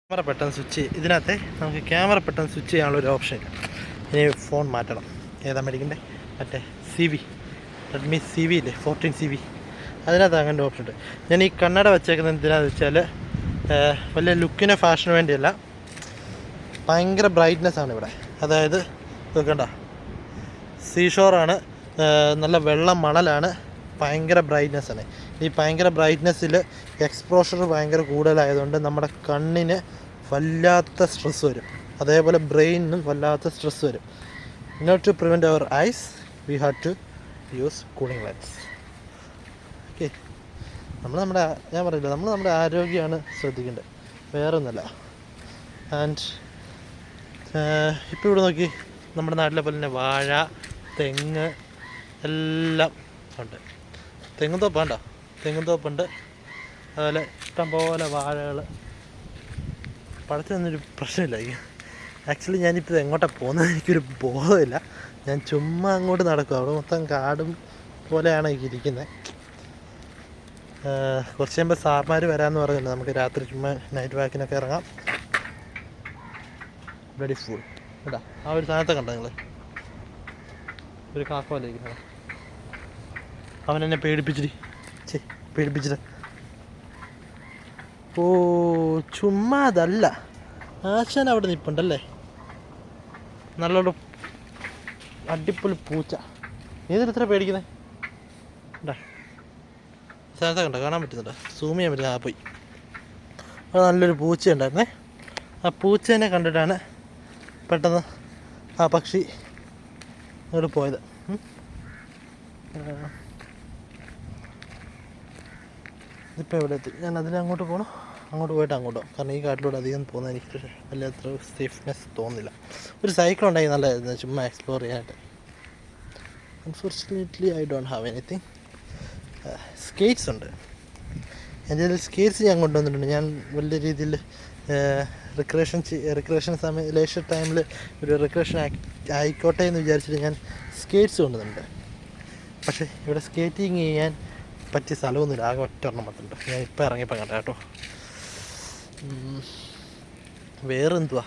Camera പെട്ടെന്ന് switch ഇതിനകത്തെ നമുക്ക് ക്യാമറ പെട്ടെന്ന് സ്വിച്ച് ചെയ്യാനുള്ള ഒരു ഓപ്ഷൻ ഇല്ല. ഇനി ഫോൺ മാറ്റണം. ഏതാ മേടിക്കണ്ടേ? മറ്റേ CV, റെഡ്മി CV ഇല്ലേ, 14CV. അതിനകത്ത് അങ്ങനെ ഓപ്ഷൻ ഉണ്ട്. ഞാൻ ഈ കണ്ണട വെച്ചേക്കുന്നത് എന്തിനാണെന്ന് വെച്ചാൽ വലിയ ലുക്കിന് ഫാഷന് വേണ്ടിയല്ല, ഭയങ്കര ബ്രൈറ്റ്നെസ്സാണ് ഇവിടെ. അതായത് നോക്കണ്ട, സീഷോറാണ്, നല്ല വെള്ളം മണലാണ്, ഭയങ്കര ബ്രൈറ്റ്നെസ്സാണ്. ഈ ഭയങ്കര ബ്രൈറ്റ്നെസ്സിൽ എക്സ്പോഷർ ഭയങ്കര കൂടുതലായതുകൊണ്ട് നമ്മുടെ കണ്ണിന് വല്ലാത്ത സ്ട്രെസ് വരും, അതേപോലെ ബ്രെയിനിനും വല്ലാത്ത സ്ട്രെസ് വരും. Note to prevent our eyes we have to use cooling lens. Okay, ഞാൻ പറയില്ല, നമ്മുടെ ആരോഗ്യമാണ് ശ്രദ്ധിക്കേണ്ടത്, വേറെ ഒന്നുമല്ല. ആൻഡ് ഇപ്പോൾ ഇവിടെ നോക്കി, നമ്മുടെ നാട്ടിലെ പോലെ തന്നെ വാഴ, തെങ്ങ് എല്ലാം ഉണ്ട്. തെങ്ങും തോപ്പുണ്ട്, അതുപോലെ ഇഷ്ടംപോലെ വാഴകൾ. പഴത്തിനൊന്നൊരു പ്രശ്നമില്ല. ആക്ച്വലി ഞാനിപ്പോൾ എങ്ങോട്ടാണ് പോകുന്നത് എനിക്കൊരു ബോധമില്ല. ഞാൻ ചുമ്മാ അങ്ങോട്ട് നടക്കും. അവിടെ മൊത്തം കാടും പോലെയാണ് ഇരിക്കുന്നത്. കുറച്ച് കഴിയുമ്പോൾ സാർമാർ വരാമെന്ന് പറയുന്നുണ്ട്. നമുക്ക് രാത്രി ചുമ്മാ നൈറ്റ് വാക്കിനൊക്കെ ഇറങ്ങാം. വെരി ഫുൾ കേട്ടോ. ആ ഒരു സാധനത്തെ കണ്ടോ നിങ്ങൾ? ഒരു കാക്കോല്ലേ ഇരിക്കുന്നത്. അവൻ എന്നെ പേടിപ്പിച്ചിട്ട് ഓ ചുമ്മാ അതല്ല, ആശാൻ അവിടെ നിൽപ്പുണ്ടല്ലേ, നല്ലോണം അടിപൊളി പൂച്ച. ഏതിന് ഇത്ര പേടിക്കുന്നത്? ഉണ്ടാ സ്ഥലത്തെ കണ്ടോ, കാണാൻ പറ്റുന്നുണ്ടോ? സൂം ചെയ്യാൻ പറ്റുന്ന ആ പോയി. അത് നല്ലൊരു പൂച്ച ഉണ്ടായിരുന്നേ. ആ പൂച്ചേനെ കണ്ടിട്ടാണ് പെട്ടെന്ന് ആ പക്ഷി അങ്ങോട്ട് പോയത്. ഇപ്പോൾ എവിടെ എത്തി? ഞാൻ അങ്ങോട്ട് പോകണം. അങ്ങോട്ട് പോയിട്ട് അങ്ങോട്ടോ, കാരണം ഈ കാട്ടിലൂടെ അധികം പോകുന്നത് എനിക്ക് വല്ലാത്ര സേഫ്നെസ് തോന്നുന്നില്ല. ഒരു സൈക്കിൾ ഉണ്ടെങ്കിൽ നല്ലതായിരുന്നു ചുമ്മാ എക്സ്പ്ലോർ ചെയ്യാനായിട്ട്. Unfortunately I don't have anything. Skates ഉണ്ട് എൻ്റെ കയ്യിൽ. സ്കേറ്റ്സ് ഞാൻ കൊണ്ടുവന്നിട്ടുണ്ട്. ഞാൻ വലിയ രീതിയിൽ റിക്രിയേഷൻ സമയം, ലേഷർ ടൈമിൽ ഒരു റിക്രിയേഷൻ ആയിക്കോട്ടെ എന്ന് വിചാരിച്ചിട്ട് ഞാൻ സ്കേറ്റ്സ് കൊണ്ടുവന്നിട്ടുണ്ട്. പക്ഷേ ഇവിടെ സ്കേറ്റിങ് ചെയ്യാൻ പറ്റിയ സ്ഥലമൊന്നുമില്ല, ആകെ ഒറ്റൊരെണ്ണം മാത്രമുണ്ട്. ഞാൻ ഇപ്പോൾ ഇറങ്ങിയപ്പോൾ കണ്ട കേട്ടോ. വേറെന്തുവാ